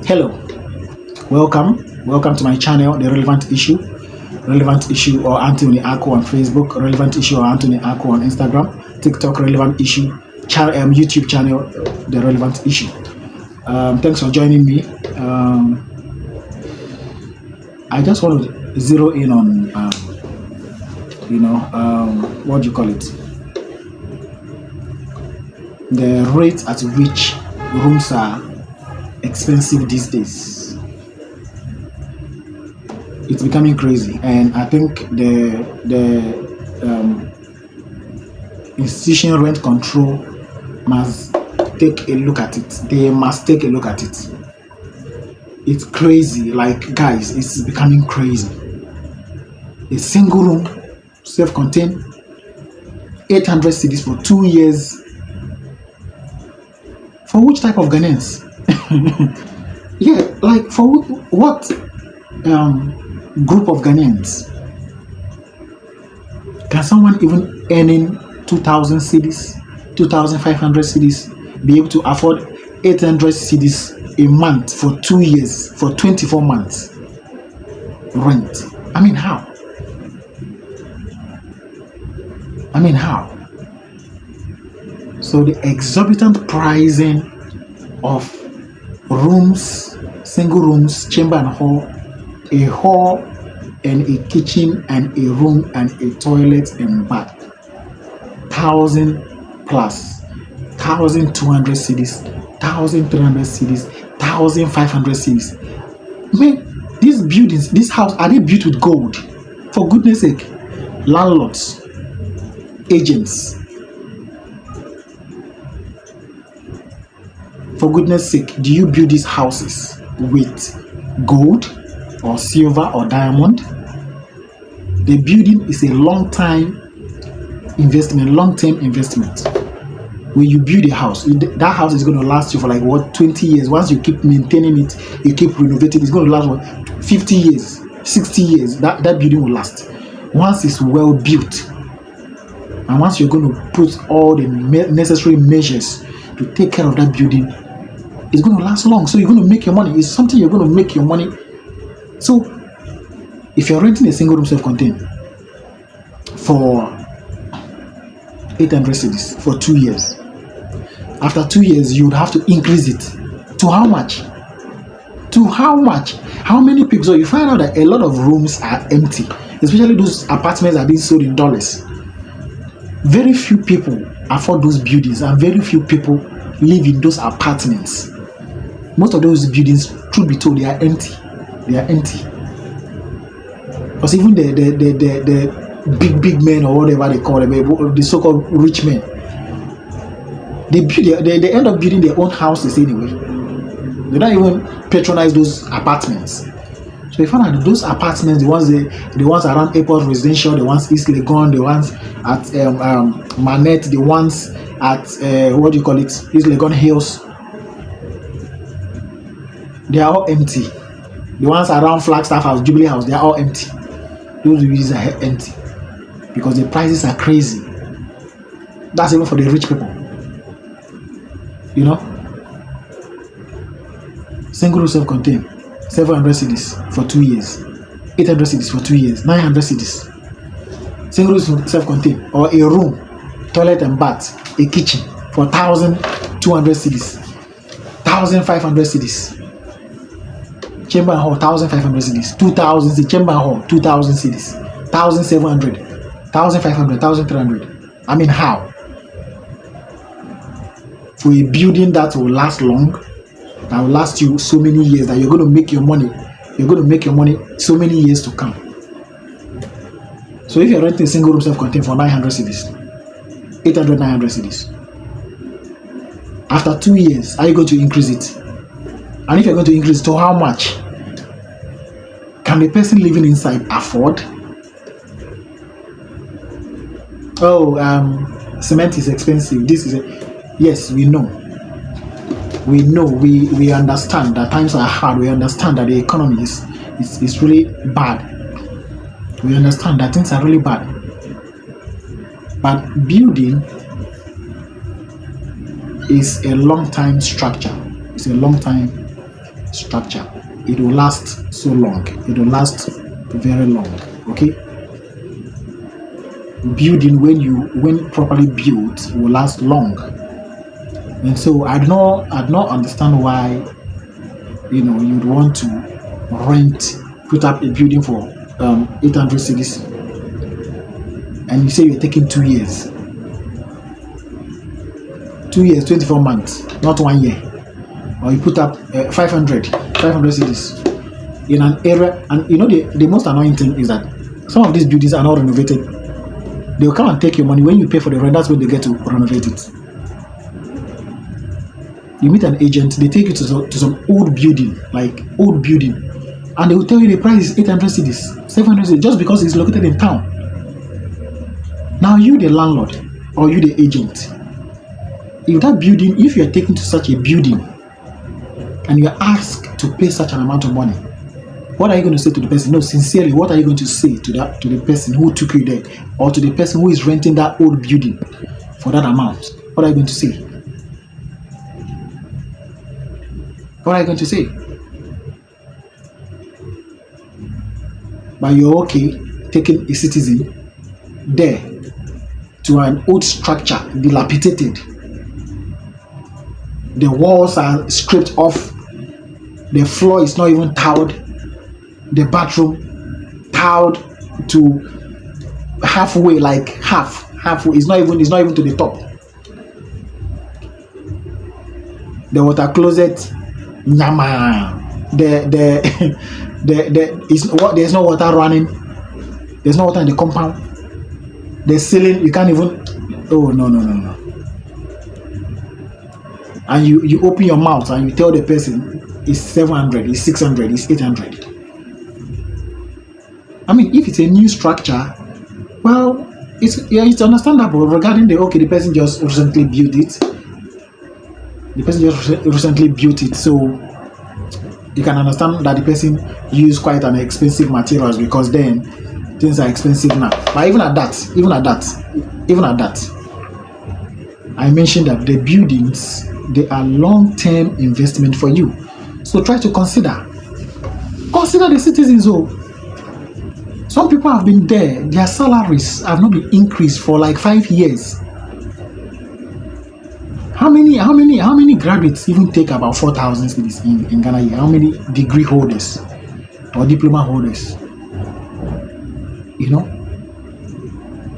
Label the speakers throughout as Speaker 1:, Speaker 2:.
Speaker 1: Hello, welcome to my channel, The Relevant Issue or Anthony Ako on Facebook, Relevant Issue or Anthony Ako on Instagram, TikTok, Relevant Issue, YouTube channel, The Relevant Issue. Thanks for joining me. I just want to zero in on, what do you call it? The rate at which rooms are expensive these days. It's becoming crazy, and I think the institution rent control must take a look at it. They must take a look at it. It's crazy, like guys, it's becoming crazy. A single room, self-contained, 800 cedis for 2 years. For which type of Ghanaians? Yeah, like for what group of Ghanaians? Can someone even earning 2,000 cedis, 2,500 cedis be able to afford 800 cedis a month for 2 years, for 24 months rent? I mean, how? So the exorbitant pricing of rooms, single rooms, chamber and a hall and a kitchen and a room and a toilet and bath, 1,000 plus, 1,200 cedis, 1,300 cedis, 1,500 cedis. Man, these buildings, this house, are they built with gold? For goodness sake, landlords, agents. For goodness sake, do you build these houses with gold or silver or diamond? The building is a long-term investment. When you build a house, that house is going to last you for like 20 years. Once you keep maintaining it, you keep renovating, it's going to last 50 years, 60 years. That building will last. Once it's well built, and once you're going to put all the necessary measures to take care of that building, it's going to last long. So you're going to make your money. It's something you're going to make your money. So if you're renting a single room self-contained for 800 cedis for 2 years, after 2 years you would have to increase it to how much? How many people? So you find out that a lot of rooms are empty, especially those apartments are being sold in dollars. Very few people afford those buildings, and very few people live in those apartments. Most of those buildings, truth be told, they are empty. Because even the big men or whatever they call them, the so-called rich men, they end up building their own houses anyway. They don't even patronize those apartments. So you find out those apartments, the ones around Airport Residential, the ones East Legon, the ones at Manette, the ones at East Legon Hills, they are all empty. The ones around Flagstaff House, Jubilee House, they are all empty. Those buildings are empty because the prices are crazy. That's even for the rich people. Single room self-contained, 700 cedis for 2 years, 800 cedis for 2 years, 900 cedis. Single room self-contained, or a room, toilet and bath, a kitchen for 1,200 cedis, 1,500 cedis. Chamber and hall, 1,500 cedis, 2,000 cedis. Chamber and hall, 2,000 cedis, 1,700, 1,500, 1,300. I mean, how? For a building that will last long, that will last you so many years, that you're going to make your money. You're going to make your money so many years to come. So if you're renting a single room self-contained for 900 cedis, 800, 900 cedis, after 2 years, are you going to increase it? And if you're going to increase it, to how much? Can the person living inside afford? Cement is expensive. Yes, we know. We understand that times are hard. We understand that the economy is really bad. We understand that things are really bad. But building is a long time structure. It's a long time structure, it will last so long. It will last very long. Okay. Building when properly built will last long. And so I do not understand why you'd want to put up a building for 800 cities, and you say you're taking 2 years. 2 years, 24 months, not 1 year. Or you put up 500 cities in an area, and the most annoying thing is that some of these buildings are not renovated. They will come and take your money. When you pay for the rent, that's when they get to renovate it. You meet an agent, they take you to some old building, and they will tell you the price is 800 cities, 700 cities, just because it's located in town. Now you, the landlord, or you, the agent, if you are taken to such a building and you are asked to pay such an amount of money, what are you going to say to the person? No, sincerely, what are you going to say to the person who took you there, or to the person who is renting that old building for that amount? What are you going to say? What are you going to say? But you're okay taking a citizen there to an old structure, dilapidated. The walls are stripped off. The floor is not even tiled. The bathroom tiled to halfway, like halfway. It's not even to the top. The water closet, nyama. There's no water running. There's no water in the compound. The ceiling, you can't even. Oh no. And you open your mouth and you tell the person it's 700, it's 600, it's 800. I mean, if it's a new structure, well, it's understandable regarding the person just recently built it. The person just recently built it, so you can understand that the person used quite an expensive materials, because then things are expensive now. But even at that, I mentioned that the buildings, they are long-term investment for you. So try to consider the citizens. Some people have been there, their salaries have not been increased for like 5 years. How many graduates even take about 4,000 cities in Ghana here? How many degree holders or diploma holders?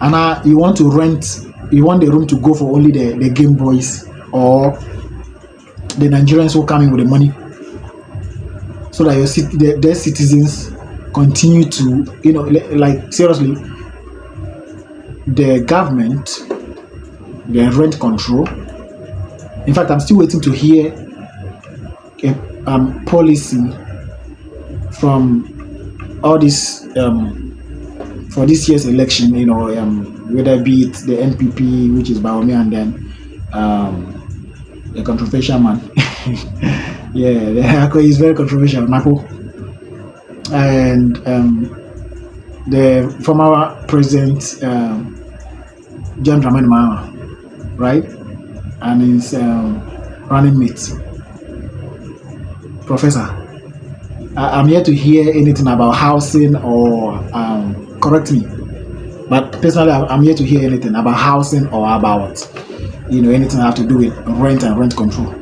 Speaker 1: And you want the room to go for only the Game Boys or the Nigerians who come in with the money, so that their citizens continue to, like seriously, the government, the rent control. In fact, I'm still waiting to hear a policy from all this for this year's election. Whether be it the NPP, which is Baomi, and then the controversial man. Yeah, he's very controversial, Napo. And the former president, John Dramani Mahama, right? And his running mate, Professor. I'm here to hear anything about housing or correct me, but personally, I'm here to hear anything about housing or about anything have to do with rent and rent control.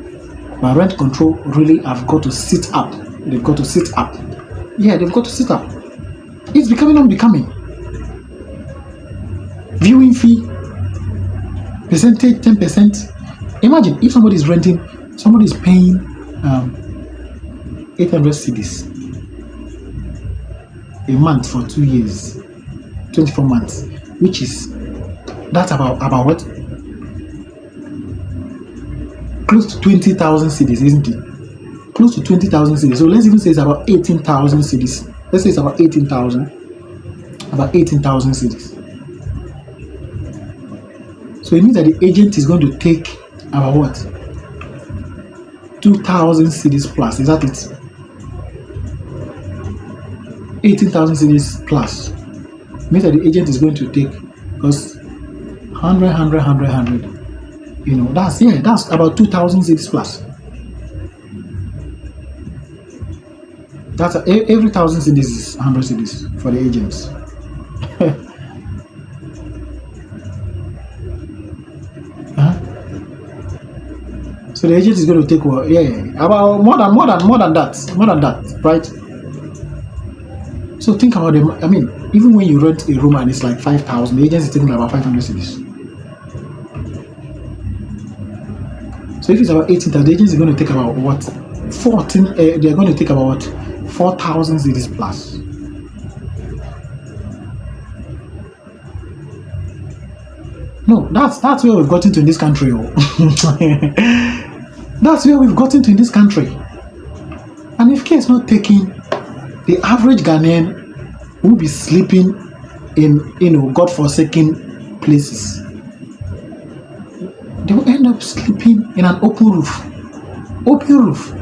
Speaker 1: But rent control really have got to sit up. They've got to sit up. Yeah, they've got to sit up. It's becoming unbecoming. Viewing fee percentage 10%. Imagine if somebody is paying 800 cedis a month for 2 years, 24 months, which is that's about what? Close to 20,000 cedis, isn't it? Close to 20,000 cedis. So let's even say it's about 18,000 cedis. Let's say it's about 18,000 cedis. So it means that the agent is going to take about what? 2,000 cedis plus. Is that it? 18,000 cedis plus. It means that the agent is going to take, because 100. That's about 2,000 cedis plus. Every 1,000 cedis is 100 cedis for the agents. Huh? So the agent is going to take what? Yeah, about more than that, right? So think about them. I mean, even when you rent a room and it's like 5,000, the agent is taking about 500 cedis. So if it's about 18,000, the agent is going to take about what? 14. They're going to take about what? 4,000 cedis plus. No, that's where we've gotten to in this country. Oh. That's where we've gotten to in this country. And if care is not taken, the average Ghanaian will be sleeping in godforsaken places. They will end up sleeping in an open roof,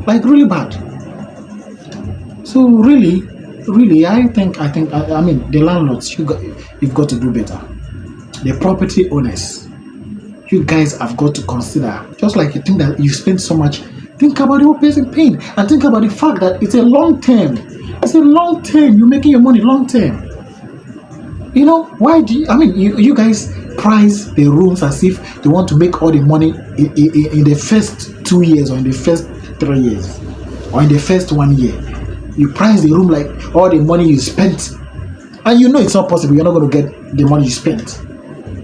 Speaker 1: like really bad. So really, I mean, the landlords, you've got to do better. The property owners, you guys have got to consider, just like you think that you spend so much, think about the whole person paying, and think about the fact that it's a long term. It's a long term. You're making your money long term. You know, why do you guys price the rooms as if they want to make all the money in the first 2 years, or in the first 3 years, or in the first 1 year. You price the room like all the money you spent, and you know it's not possible. You're not going to get the money you spent,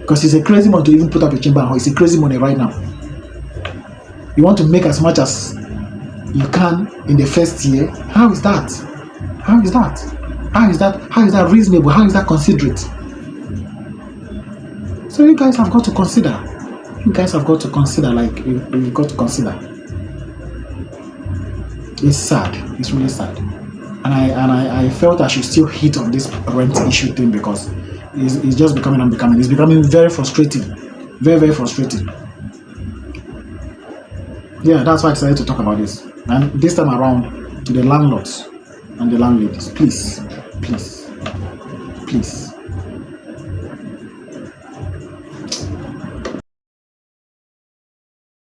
Speaker 1: because it's a crazy money to even put up a chamber. It's a crazy money right now. You want to make as much as you can in the first year. How is that? How is that? How is that reasonable? How is that considerate? So you guys have got to consider. Like you've got to consider. It's sad. It's really sad. And I felt I should still hit on this rent issue thing, because it's just becoming unbecoming. It's becoming very frustrating. Very, very frustrating. Yeah, that's why I decided to talk about this. And this time around, to the landlords and the landladies, please,